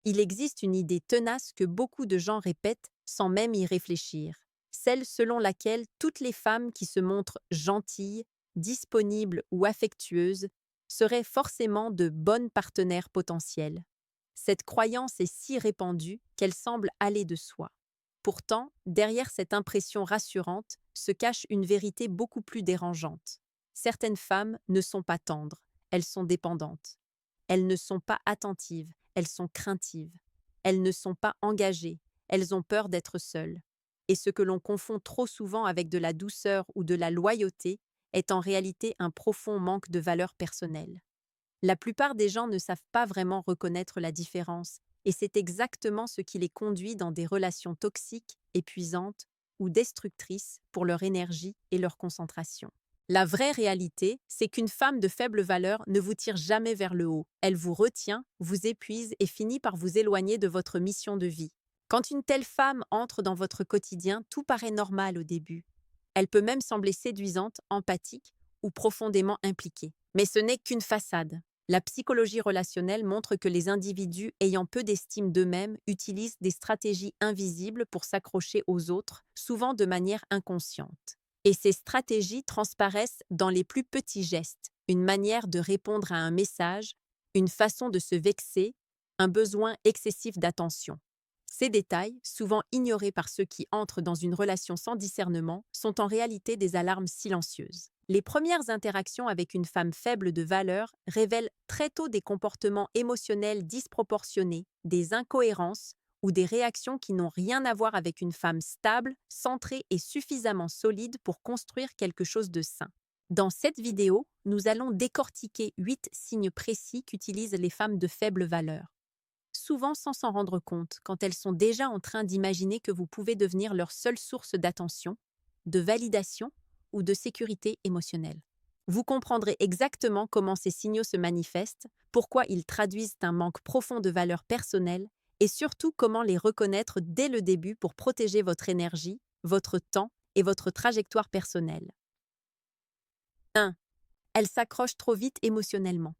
Il existe une idée tenace que beaucoup de gens répètent sans même y réfléchir, celle selon laquelle toutes les femmes qui se montrent gentilles, disponibles ou affectueuses seraient forcément de bonnes partenaires potentielles. Cette croyance est si répandue qu'elle semble aller de soi. Pourtant, derrière cette impression rassurante se cache une vérité beaucoup plus dérangeante. Certaines femmes ne sont pas tendres, elles sont dépendantes. Elles ne sont pas attentives, elles sont craintives. Elles ne sont pas engagées, elles ont peur d'être seules. Et ce que l'on confond trop souvent avec de la douceur ou de la loyauté est en réalité un profond manque de valeur personnelle. La plupart des gens ne savent pas vraiment reconnaître la différence, et c'est exactement ce qui les conduit dans des relations toxiques, épuisantes ou destructrices pour leur énergie et leur concentration. La vraie réalité, c'est qu'une femme de faible valeur ne vous tire jamais vers le haut. Elle vous retient, vous épuise et finit par vous éloigner de votre mission de vie. Quand une telle femme entre dans votre quotidien, tout paraît normal au début. Elle peut même sembler séduisante, empathique ou profondément impliquée. Mais ce n'est qu'une façade. La psychologie relationnelle montre que les individus ayant peu d'estime d'eux-mêmes utilisent des stratégies invisibles pour s'accrocher aux autres, souvent de manière inconsciente. Et ces stratégies transparaissent dans les plus petits gestes, une manière de répondre à un message, une façon de se vexer, un besoin excessif d'attention. Ces détails, souvent ignorés par ceux qui entrent dans une relation sans discernement, sont en réalité des alarmes silencieuses. Les premières interactions avec une femme faible de valeur révèlent très tôt des comportements émotionnels disproportionnés, des incohérences ou des réactions qui n'ont rien à voir avec une femme stable, centrée et suffisamment solide pour construire quelque chose de sain. Dans cette vidéo, nous allons décortiquer 8 signes précis qu'utilisent les femmes de faible valeur, souvent sans s'en rendre compte, quand elles sont déjà en train d'imaginer que vous pouvez devenir leur seule source d'attention, de validation ou de sécurité émotionnelle. Vous comprendrez exactement comment ces signaux se manifestent, pourquoi ils traduisent un manque profond de valeur personnelle et surtout comment les reconnaître dès le début pour protéger votre énergie, votre temps et votre trajectoire personnelle. 1. Elle s'accroche trop vite émotionnellement.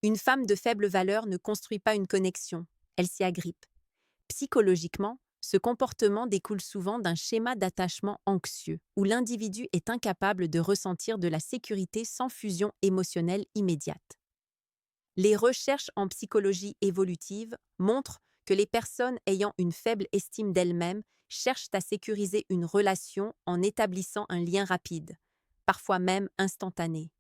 Une femme de faible valeur ne construit pas une connexion, elle s'y agrippe. Psychologiquement, ce comportement découle souvent d'un schéma d'attachement anxieux, où l'individu est incapable de ressentir de la sécurité sans fusion émotionnelle immédiate. Les recherches en psychologie évolutive montrent que les personnes ayant une faible estime d'elles-mêmes cherchent à sécuriser une relation en établissant un lien rapide, parfois même instantané.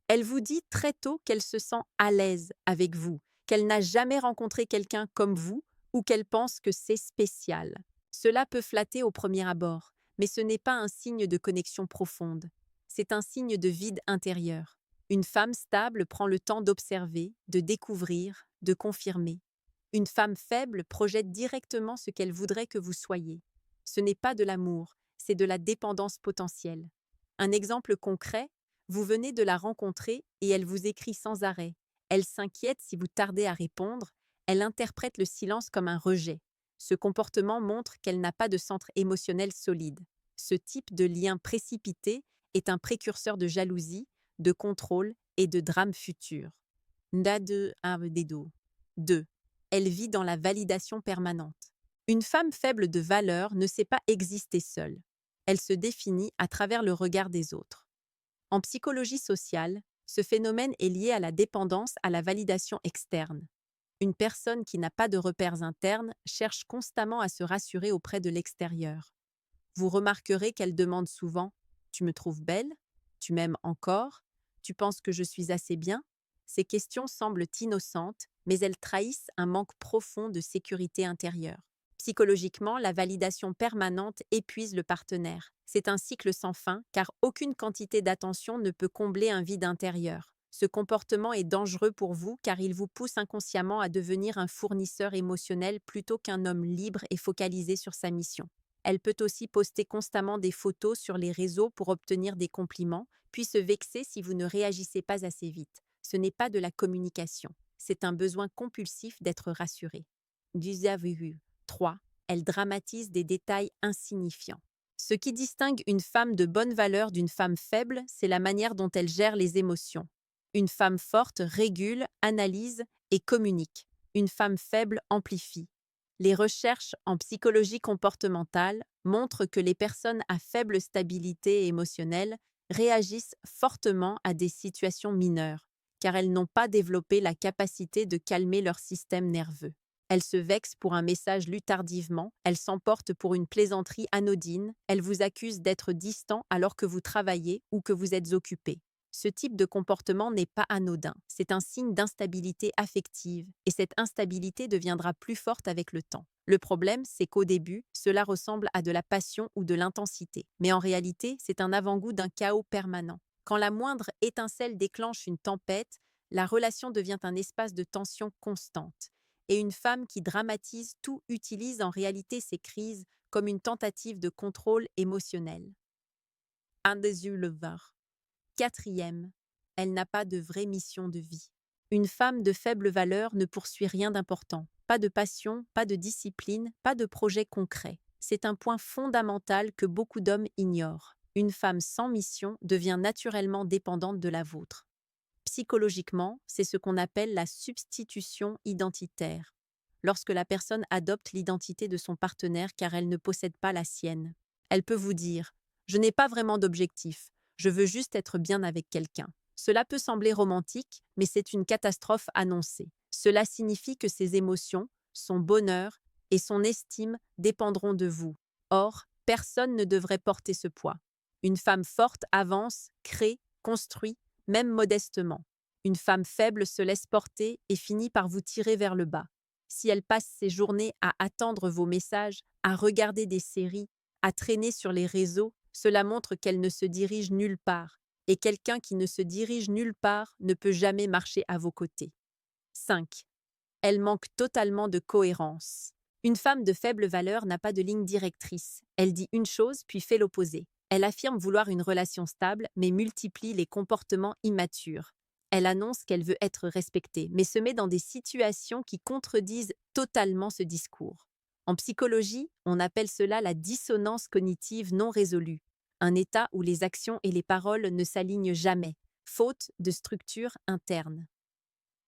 Elle vous dit très tôt qu'elle se sent à l'aise avec vous, qu'elle n'a jamais rencontré quelqu'un comme vous ou qu'elle pense que c'est spécial. Cela peut flatter au premier abord, mais ce n'est pas un signe de connexion profonde. C'est un signe de vide intérieur. Une femme stable prend le temps d'observer, de découvrir, de confirmer. Une femme faible projette directement ce qu'elle voudrait que vous soyez. Ce n'est pas de l'amour, c'est de la dépendance potentielle. Un exemple concret: vous venez de la rencontrer et elle vous écrit sans arrêt. Elle s'inquiète si vous tardez à répondre, elle interprète le silence comme un rejet. Ce comportement montre qu'elle n'a pas de centre émotionnel solide. Ce type de lien précipité est un précurseur de jalousie, de contrôle et de drame futur. Nda Avededo. 2. Elle vit dans la validation permanente. Une femme faible de valeur ne sait pas exister seule. Elle se définit à travers le regard des autres. En psychologie sociale, ce phénomène est lié à la dépendance à la validation externe. Une personne qui n'a pas de repères internes cherche constamment à se rassurer auprès de l'extérieur. Vous remarquerez qu'elle demande souvent: Tu me trouves belle? Tu m'aimes encore? Tu penses que je suis assez bien? Ces questions semblent innocentes, mais elles trahissent un manque profond de sécurité intérieure. Psychologiquement, la validation permanente épuise le partenaire. C'est un cycle sans fin, car aucune quantité d'attention ne peut combler un vide intérieur. Ce comportement est dangereux pour vous car il vous pousse inconsciemment à devenir un fournisseur émotionnel plutôt qu'un homme libre et focalisé sur sa mission. Elle peut aussi poster constamment des photos sur les réseaux pour obtenir des compliments, puis se vexer si vous ne réagissez pas assez vite. Ce n'est pas de la communication, c'est un besoin compulsif d'être rassuré. 3. Elle dramatise des détails insignifiants. Ce qui distingue une femme de bonne valeur d'une femme faible, c'est la manière dont elle gère les émotions. Une femme forte régule, analyse et communique. une femme faible amplifie. Les recherches en psychologie comportementale montrent que les personnes à faible stabilité émotionnelle réagissent fortement à des situations mineures, car elles n'ont pas développé la capacité de calmer leur système nerveux. Elles se vexent pour un message lu tardivement, elles s'emportent pour une plaisanterie anodine, elles vous accusent d'être distant alors que vous travaillez ou que vous êtes occupé. Ce type de comportement n'est pas anodin, c'est un signe d'instabilité affective, et cette instabilité deviendra plus forte avec le temps. Le problème, c'est qu'au début, cela ressemble à de la passion ou de l'intensité, mais en réalité, c'est un avant-goût d'un chaos permanent. Quand la moindre étincelle déclenche une tempête, la relation devient un espace de tension constante. Et une femme qui dramatise tout utilise en réalité ces crises comme une tentative de contrôle émotionnel. Un des yeux levard. Quatrième, elle n'a pas de vraie mission de vie. Une femme de faible valeur ne poursuit rien d'important. Pas de passion, pas de discipline, pas de projet concret. C'est un point fondamental que beaucoup d'hommes ignorent. Une femme sans mission devient naturellement dépendante de la vôtre. Psychologiquement, c'est ce qu'on appelle la substitution identitaire. Lorsque la personne adopte l'identité de son partenaire car elle ne possède pas la sienne. Elle peut vous dire « Je n'ai pas vraiment d'objectif, je veux juste être bien avec quelqu'un ». Cela peut sembler romantique, mais c'est une catastrophe annoncée. Cela signifie que ses émotions, son bonheur et son estime dépendront de vous. Or, personne ne devrait porter ce poids. Une femme forte avance, crée, construit, même modestement. Une femme faible se laisse porter et finit par vous tirer vers le bas. Si elle passe ses journées à attendre vos messages, à regarder des séries, à traîner sur les réseaux, cela montre qu'elle ne se dirige nulle part. Et quelqu'un qui ne se dirige nulle part ne peut jamais marcher à vos côtés. 5. Elle manque totalement de cohérence. Une femme de faible valeur n'a pas de ligne directrice. Elle dit une chose puis fait l'opposé. Elle affirme vouloir une relation stable, mais multiplie les comportements immatures. Elle annonce qu'elle veut être respectée, mais se met dans des situations qui contredisent totalement ce discours. En psychologie, on appelle cela la dissonance cognitive non résolue, un état où les actions et les paroles ne s'alignent jamais, faute de structure interne.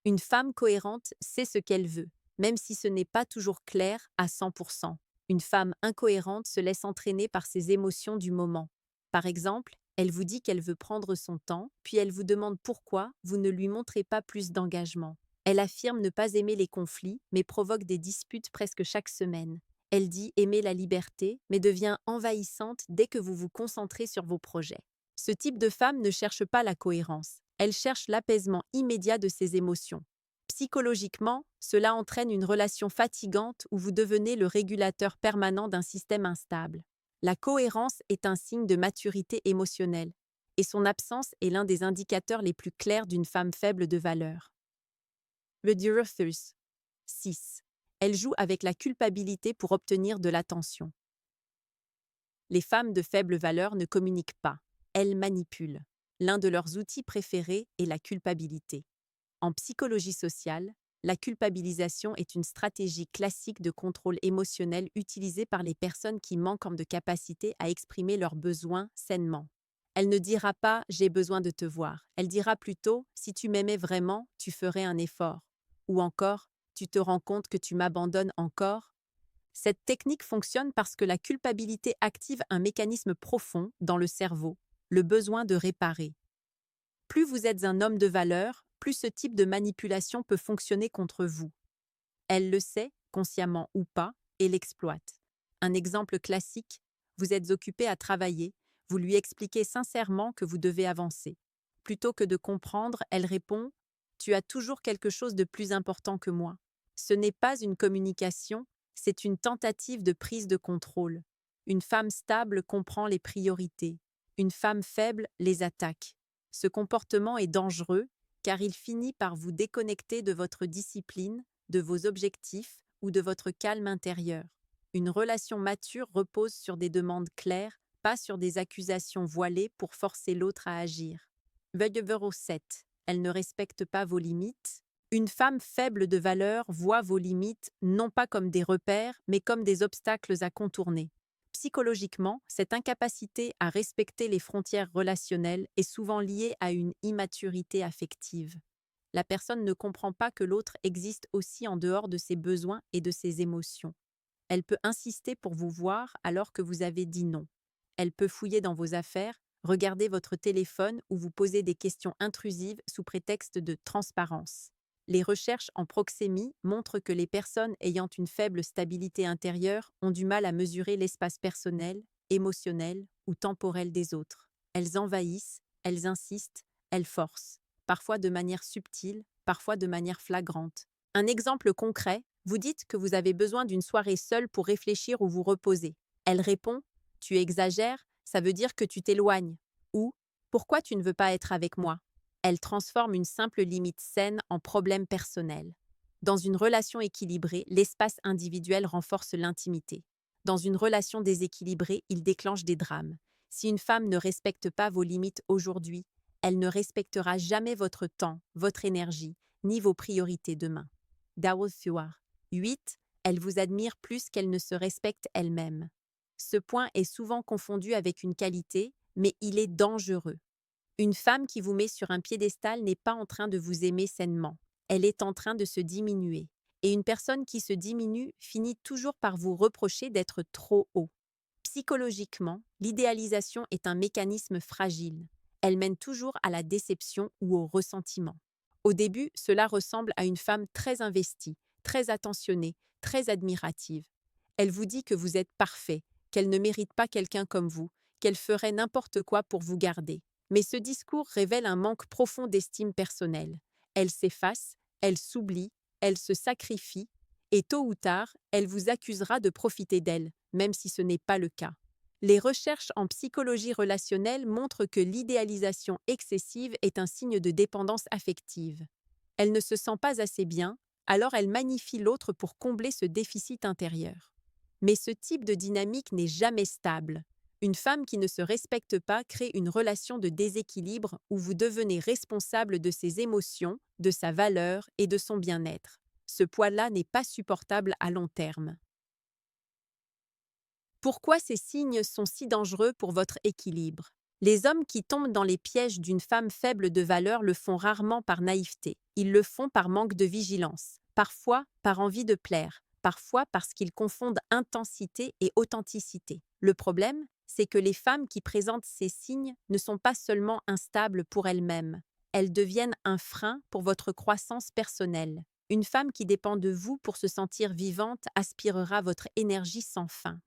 Une femme cohérente sait ce qu'elle veut, même si ce n'est pas toujours clair à 100%. Une femme incohérente se laisse entraîner par ses émotions du moment. Par exemple, elle vous dit qu'elle veut prendre son temps, puis elle vous demande pourquoi vous ne lui montrez pas plus d'engagement. Elle affirme ne pas aimer les conflits, mais provoque des disputes presque chaque semaine. Elle dit aimer la liberté, mais devient envahissante dès que vous vous concentrez sur vos projets. Ce type de femme ne cherche pas la cohérence, elle cherche l'apaisement immédiat de ses émotions. Psychologiquement, cela entraîne une relation fatigante où vous devenez le régulateur permanent d'un système instable. La cohérence est un signe de maturité émotionnelle, et son absence est l'un des indicateurs les plus clairs d'une femme faible de valeur. Redurothers. 6. Elle joue avec la culpabilité pour obtenir de l'attention. Les femmes de faible valeur ne communiquent pas, elles manipulent. L'un de leurs outils préférés est la culpabilité. En psychologie sociale, la culpabilisation est une stratégie classique de contrôle émotionnel utilisée par les personnes qui manquent de capacité à exprimer leurs besoins sainement. Elle ne dira pas « j'ai besoin de te voir », elle dira plutôt « si tu m'aimais vraiment, tu ferais un effort » ou encore « tu te rends compte que tu m'abandonnes encore ». Cette technique fonctionne parce que la culpabilité active un mécanisme profond dans le cerveau, le besoin de réparer. Plus vous êtes un homme de valeur, plus ce type de manipulation peut fonctionner contre vous. Elle le sait, consciemment ou pas, et l'exploite. Un exemple classique, vous êtes occupé à travailler, vous lui expliquez sincèrement que vous devez avancer. Plutôt que de comprendre, elle répond « Tu as toujours quelque chose de plus important que moi ». Ce n'est pas une communication, c'est une tentative de prise de contrôle. Une femme stable comprend les priorités. Une femme faible les attaque. Ce comportement est dangereux car il finit par vous déconnecter de votre discipline, de vos objectifs ou de votre calme intérieur. Une relation mature repose sur des demandes claires, pas sur des accusations voilées pour forcer l'autre à agir. Veuillez 7. Elle ne respecte pas vos limites. Une femme faible de valeur voit vos limites non pas comme des repères, mais comme des obstacles à contourner. Psychologiquement, cette incapacité à respecter les frontières relationnelles est souvent liée à une immaturité affective. La personne ne comprend pas que l'autre existe aussi en dehors de ses besoins et de ses émotions. Elle peut insister pour vous voir alors que vous avez dit non. Elle peut fouiller dans vos affaires, regarder votre téléphone ou vous poser des questions intrusives sous prétexte de transparence. Les recherches en proxémie montrent que les personnes ayant une faible stabilité intérieure ont du mal à mesurer l'espace personnel, émotionnel ou temporel des autres. Elles envahissent, elles insistent, elles forcent, parfois de manière subtile, parfois de manière flagrante. Un exemple concret, vous dites que vous avez besoin d'une soirée seule pour réfléchir ou vous reposer. Elle répond: tu exagères, ça veut dire que tu t'éloignes. Ou: pourquoi tu ne veux pas être avec moi? Elle transforme une simple limite saine en problème personnel. Dans une relation équilibrée, l'espace individuel renforce l'intimité. Dans une relation déséquilibrée, il déclenche des drames. Si une femme ne respecte pas vos limites aujourd'hui, elle ne respectera jamais votre temps, votre énergie, ni vos priorités demain. Dawud Fuar. 8. Elle vous admire plus qu'elle ne se respecte elle-même. Ce point est souvent confondu avec une qualité, mais il est dangereux. Une femme qui vous met sur un piédestal n'est pas en train de vous aimer sainement. Elle est en train de se diminuer. Et une personne qui se diminue finit toujours par vous reprocher d'être trop haut. Psychologiquement, l'idéalisation est un mécanisme fragile. Elle mène toujours à la déception ou au ressentiment. Au début, cela ressemble à une femme très investie, très attentionnée, très admirative. Elle vous dit que vous êtes parfait, qu'elle ne mérite pas quelqu'un comme vous, qu'elle ferait n'importe quoi pour vous garder. Mais ce discours révèle un manque profond d'estime personnelle. Elle s'efface, elle s'oublie, elle se sacrifie, et tôt ou tard, elle vous accusera de profiter d'elle, même si ce n'est pas le cas. Les recherches en psychologie relationnelle montrent que l'idéalisation excessive est un signe de dépendance affective. Elle ne se sent pas assez bien, alors elle magnifie l'autre pour combler ce déficit intérieur. Mais ce type de dynamique n'est jamais stable. Une femme qui ne se respecte pas crée une relation de déséquilibre où vous devenez responsable de ses émotions, de sa valeur et de son bien-être. Ce poids-là n'est pas supportable à long terme. Pourquoi ces signes sont si dangereux pour votre équilibre? Les hommes qui tombent dans les pièges d'une femme faible de valeur le font rarement par naïveté. Ils le font par manque de vigilance, parfois par envie de plaire, parfois parce qu'ils confondent intensité et authenticité. Le problème, c'est que les femmes qui présentent ces signes ne sont pas seulement instables pour elles-mêmes. Elles deviennent un frein pour votre croissance personnelle. Une femme qui dépend de vous pour se sentir vivante aspirera votre énergie sans fin.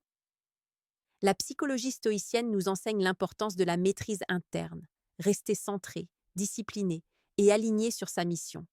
La psychologie stoïcienne nous enseigne l'importance de la maîtrise interne, rester centré, discipliné et aligné sur sa mission.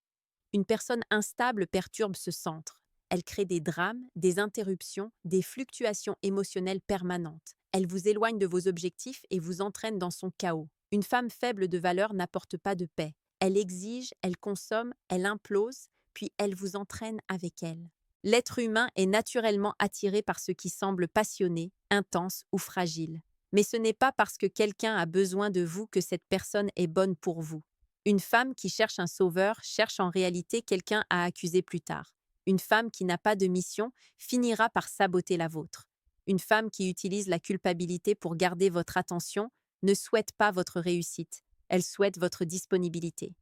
Une personne instable perturbe ce centre. Elle crée des drames, des interruptions, des fluctuations émotionnelles permanentes. Elle vous éloigne de vos objectifs et vous entraîne dans son chaos. Une femme faible de valeur n'apporte pas de paix. Elle exige, elle consomme, elle implose, puis elle vous entraîne avec elle. L'être humain est naturellement attiré par ce qui semble passionné, intense ou fragile. Mais ce n'est pas parce que quelqu'un a besoin de vous que cette personne est bonne pour vous. Une femme qui cherche un sauveur cherche en réalité quelqu'un à accuser plus tard. Une femme qui n'a pas de mission finira par saboter la vôtre. Une femme qui utilise la culpabilité pour garder votre attention ne souhaite pas votre réussite, elle souhaite votre disponibilité.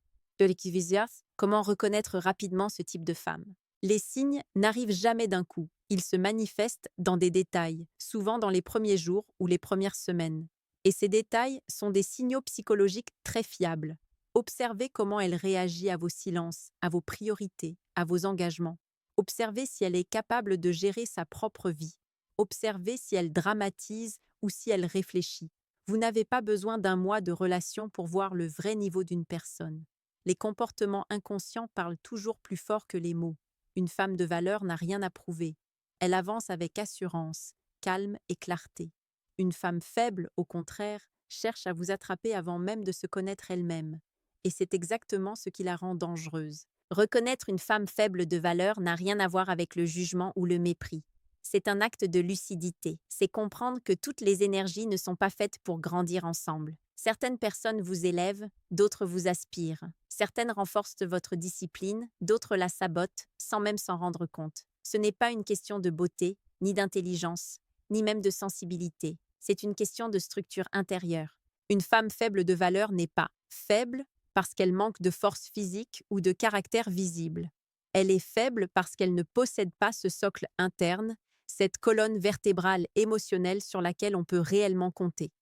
Comment reconnaître rapidement ce type de femme? Les signes n'arrivent jamais d'un coup, ils se manifestent dans des détails, souvent dans les premiers jours ou les premières semaines. Et ces détails sont des signaux psychologiques très fiables. Observez comment elle réagit à vos silences, à vos priorités, à vos engagements. Observez si elle est capable de gérer sa propre vie. Observez si elle dramatise ou si elle réfléchit. Vous n'avez pas besoin d'un mois de relation pour voir le vrai niveau d'une personne. Les comportements inconscients parlent toujours plus fort que les mots. Une femme de valeur n'a rien à prouver. Elle avance avec assurance, calme et clarté. Une femme faible, au contraire, cherche à vous attraper avant même de se connaître elle-même. Et c'est exactement ce qui la rend dangereuse. Reconnaître une femme faible de valeur n'a rien à voir avec le jugement ou le mépris. C'est un acte de lucidité. C'est comprendre que toutes les énergies ne sont pas faites pour grandir ensemble. Certaines personnes vous élèvent, d'autres vous aspirent. Certaines renforcent votre discipline, d'autres la sabotent, sans même s'en rendre compte. Ce n'est pas une question de beauté, ni d'intelligence, ni même de sensibilité. C'est une question de structure intérieure. Une femme faible de valeur n'est pas faible parce qu'elle manque de force physique ou de caractère visible. Elle est faible parce qu'elle ne possède pas ce socle interne, cette colonne vertébrale émotionnelle sur laquelle on peut réellement compter.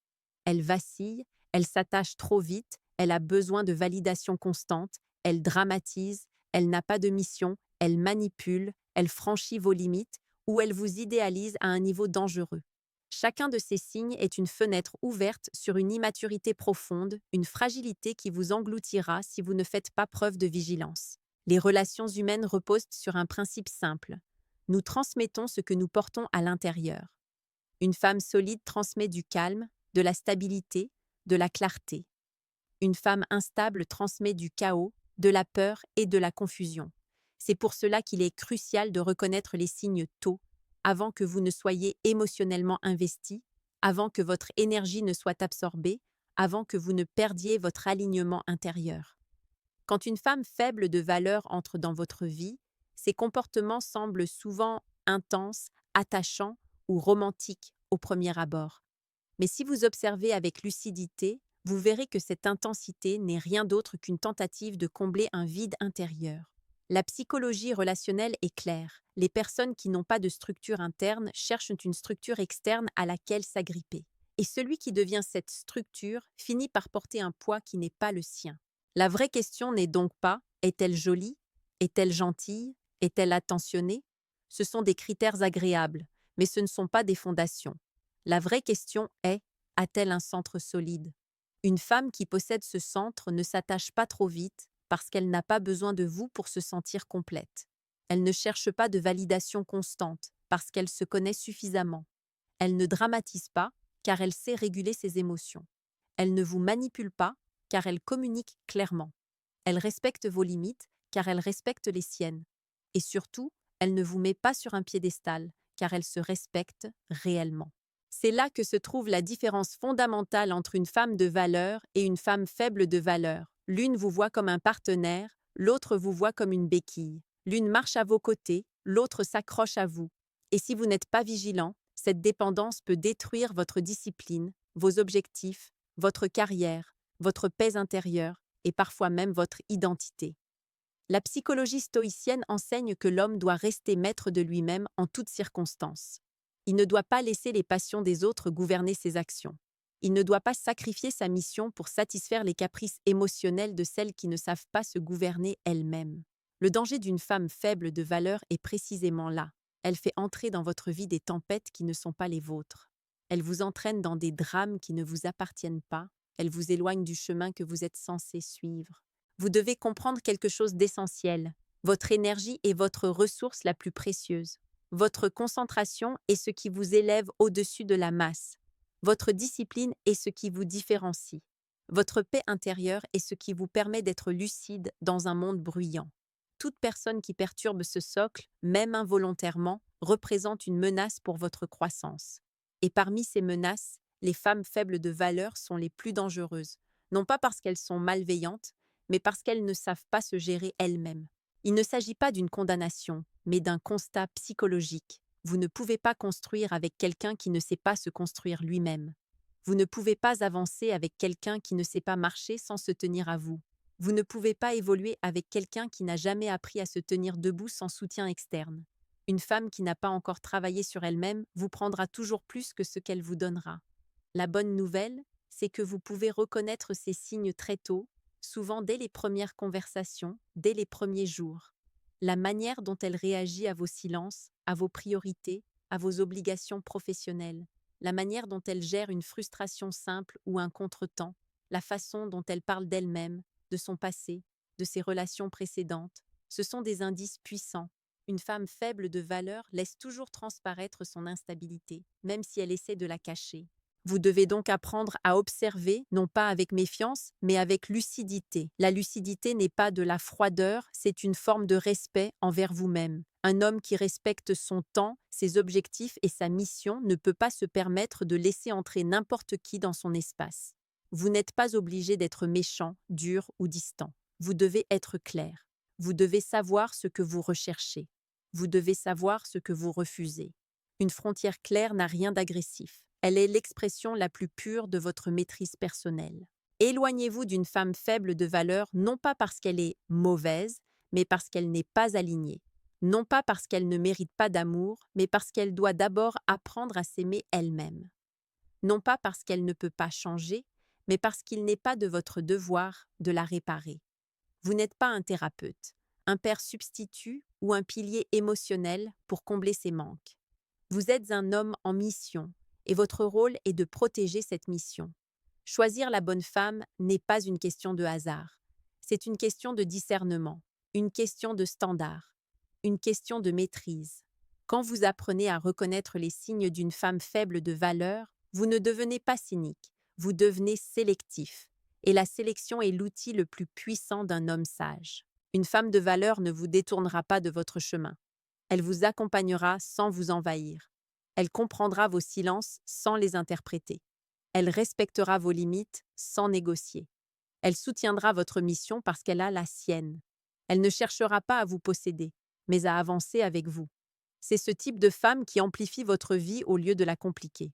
Elle vacille, elle s'attache trop vite, elle a besoin de validation constante, elle dramatise, elle n'a pas de mission, elle manipule, elle franchit vos limites ou elle vous idéalise à un niveau dangereux. Chacun de ces signes est une fenêtre ouverte sur une immaturité profonde, une fragilité qui vous engloutira si vous ne faites pas preuve de vigilance. Les relations humaines reposent sur un principe simple. Nous transmettons ce que nous portons à l'intérieur. Une femme solide transmet du calme, de la stabilité, de la clarté. Une femme instable transmet du chaos, de la peur et de la confusion. C'est pour cela qu'il est crucial de reconnaître les signes tôt, avant que vous ne soyez émotionnellement investi, avant que votre énergie ne soit absorbée, avant que vous ne perdiez votre alignement intérieur. Quand une femme faible de valeur entre dans votre vie, ses comportements semblent souvent intenses, attachants ou romantiques au premier abord. Mais si vous observez avec lucidité, vous verrez que cette intensité n'est rien d'autre qu'une tentative de combler un vide intérieur. La psychologie relationnelle est claire. Les personnes qui n'ont pas de structure interne cherchent une structure externe à laquelle s'agripper. Et celui qui devient cette structure finit par porter un poids qui n'est pas le sien. La vraie question n'est donc pas « est-elle jolie ? Est-elle gentille ? Est-elle attentionnée ?» Ce sont des critères agréables, mais ce ne sont pas des fondations. La vraie question est « a-t-elle un centre solide ?» Une femme qui possède ce centre ne s'attache pas trop vite parce qu'elle n'a pas besoin de vous pour se sentir complète. Elle ne cherche pas de validation constante parce qu'elle se connaît suffisamment. Elle ne dramatise pas car elle sait réguler ses émotions. Elle ne vous manipule pas car elle communique clairement. Elle respecte vos limites car elle respecte les siennes. Et surtout, elle ne vous met pas sur un piédestal car elle se respecte réellement. C'est là que se trouve la différence fondamentale entre une femme de valeur et une femme faible de valeur. L'une vous voit comme un partenaire, l'autre vous voit comme une béquille. L'une marche à vos côtés, l'autre s'accroche à vous. Et si vous n'êtes pas vigilant, cette dépendance peut détruire votre discipline, vos objectifs, votre carrière, votre paix intérieure et parfois même votre identité. La psychologie stoïcienne enseigne que l'homme doit rester maître de lui-même en toutes circonstances. Il ne doit pas laisser les passions des autres gouverner ses actions. Il ne doit pas sacrifier sa mission pour satisfaire les caprices émotionnels de celles qui ne savent pas se gouverner elles-mêmes. Le danger d'une femme faible de valeur est précisément là. Elle fait entrer dans votre vie des tempêtes qui ne sont pas les vôtres. Elle vous entraîne dans des drames qui ne vous appartiennent pas. Elle vous éloigne du chemin que vous êtes censé suivre. Vous devez comprendre quelque chose d'essentiel. Votre énergie est votre ressource la plus précieuse. Votre concentration est ce qui vous élève au-dessus de la masse. Votre discipline est ce qui vous différencie. Votre paix intérieure est ce qui vous permet d'être lucide dans un monde bruyant. Toute personne qui perturbe ce socle, même involontairement, représente une menace pour votre croissance. Et parmi ces menaces, les femmes faibles de valeur sont les plus dangereuses, non pas parce qu'elles sont malveillantes, mais parce qu'elles ne savent pas se gérer elles-mêmes. Il ne s'agit pas d'une condamnation, mais d'un constat psychologique. Vous ne pouvez pas construire avec quelqu'un qui ne sait pas se construire lui-même. Vous ne pouvez pas avancer avec quelqu'un qui ne sait pas marcher sans se tenir à vous. Vous ne pouvez pas évoluer avec quelqu'un qui n'a jamais appris à se tenir debout sans soutien externe. Une femme qui n'a pas encore travaillé sur elle-même vous prendra toujours plus que ce qu'elle vous donnera. La bonne nouvelle, c'est que vous pouvez reconnaître ces signes très tôt, souvent dès les premières conversations, dès les premiers jours. La manière dont elle réagit à vos silences, à vos priorités, à vos obligations professionnelles, la manière dont elle gère une frustration simple ou un contretemps, la façon dont elle parle d'elle-même, de son passé, de ses relations précédentes, ce sont des indices puissants. Une femme faible de valeur laisse toujours transparaître son instabilité, même si elle essaie de la cacher. Vous devez donc apprendre à observer, non pas avec méfiance, mais avec lucidité. La lucidité n'est pas de la froideur, c'est une forme de respect envers vous-même. Un homme qui respecte son temps, ses objectifs et sa mission ne peut pas se permettre de laisser entrer n'importe qui dans son espace. Vous n'êtes pas obligé d'être méchant, dur ou distant. Vous devez être clair. Vous devez savoir ce que vous recherchez. Vous devez savoir ce que vous refusez. Une frontière claire n'a rien d'agressif. Elle est l'expression la plus pure de votre maîtrise personnelle. Éloignez-vous d'une femme faible de valeur non pas parce qu'elle est mauvaise, mais parce qu'elle n'est pas alignée. Non pas parce qu'elle ne mérite pas d'amour, mais parce qu'elle doit d'abord apprendre à s'aimer elle-même. Non pas parce qu'elle ne peut pas changer, mais parce qu'il n'est pas de votre devoir de la réparer. Vous n'êtes pas un thérapeute, un père substitut ou un pilier émotionnel pour combler ses manques. Vous êtes un homme en mission, et votre rôle est de protéger cette mission. Choisir la bonne femme n'est pas une question de hasard. C'est une question de discernement, une question de standard, une question de maîtrise. Quand vous apprenez à reconnaître les signes d'une femme faible de valeur, vous ne devenez pas cynique, vous devenez sélectif. Et la sélection est l'outil le plus puissant d'un homme sage. Une femme de valeur ne vous détournera pas de votre chemin. Elle vous accompagnera sans vous envahir. Elle comprendra vos silences sans les interpréter. Elle respectera vos limites sans négocier. Elle soutiendra votre mission parce qu'elle a la sienne. Elle ne cherchera pas à vous posséder, mais à avancer avec vous. C'est ce type de femme qui amplifie votre vie au lieu de la compliquer.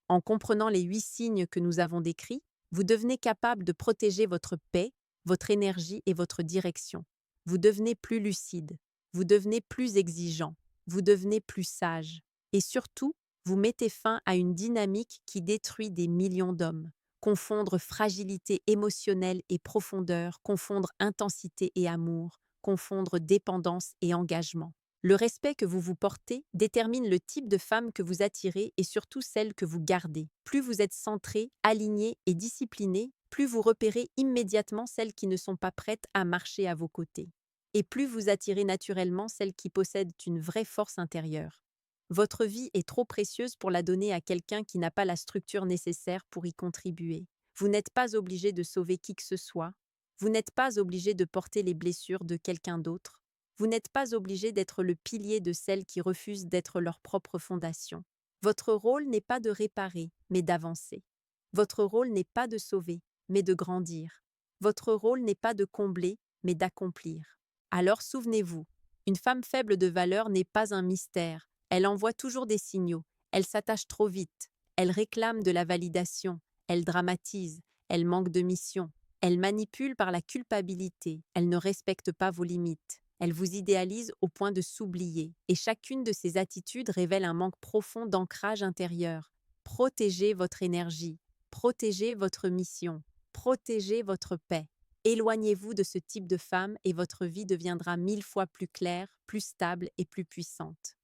En comprenant les 8 signes que nous avons décrits, vous devenez capable de protéger votre paix, votre énergie et votre direction. Vous devenez plus lucide, vous devenez plus exigeant, vous devenez plus sage. Et surtout, vous mettez fin à une dynamique qui détruit des millions d'hommes. Confondre fragilité émotionnelle et profondeur, confondre intensité et amour, confondre dépendance et engagement. Le respect que vous vous portez détermine le type de femme que vous attirez et surtout celle que vous gardez. Plus vous êtes centré, aligné et discipliné, plus vous repérez immédiatement celles qui ne sont pas prêtes à marcher à vos côtés. Et plus vous attirez naturellement celles qui possèdent une vraie force intérieure. Votre vie est trop précieuse pour la donner à quelqu'un qui n'a pas la structure nécessaire pour y contribuer. Vous n'êtes pas obligé de sauver qui que ce soit. Vous n'êtes pas obligé de porter les blessures de quelqu'un d'autre. Vous n'êtes pas obligé d'être le pilier de celles qui refusent d'être leur propre fondation. Votre rôle n'est pas de réparer, mais d'avancer. Votre rôle n'est pas de sauver, mais de grandir. Votre rôle n'est pas de combler, mais d'accomplir. Alors souvenez-vous, une femme faible de valeur n'est pas un mystère. Elle envoie toujours des signaux. Elle s'attache trop vite. Elle réclame de la validation. Elle dramatise. Elle manque de mission. Elle manipule par la culpabilité. Elle ne respecte pas vos limites. Elle vous idéalise au point de s'oublier. Et chacune de ces attitudes révèle un manque profond d'ancrage intérieur. Protégez votre énergie. Protégez votre mission. Protégez votre paix. Éloignez-vous de ce type de femme et votre vie deviendra 1000 fois plus claire, plus stable et plus puissante.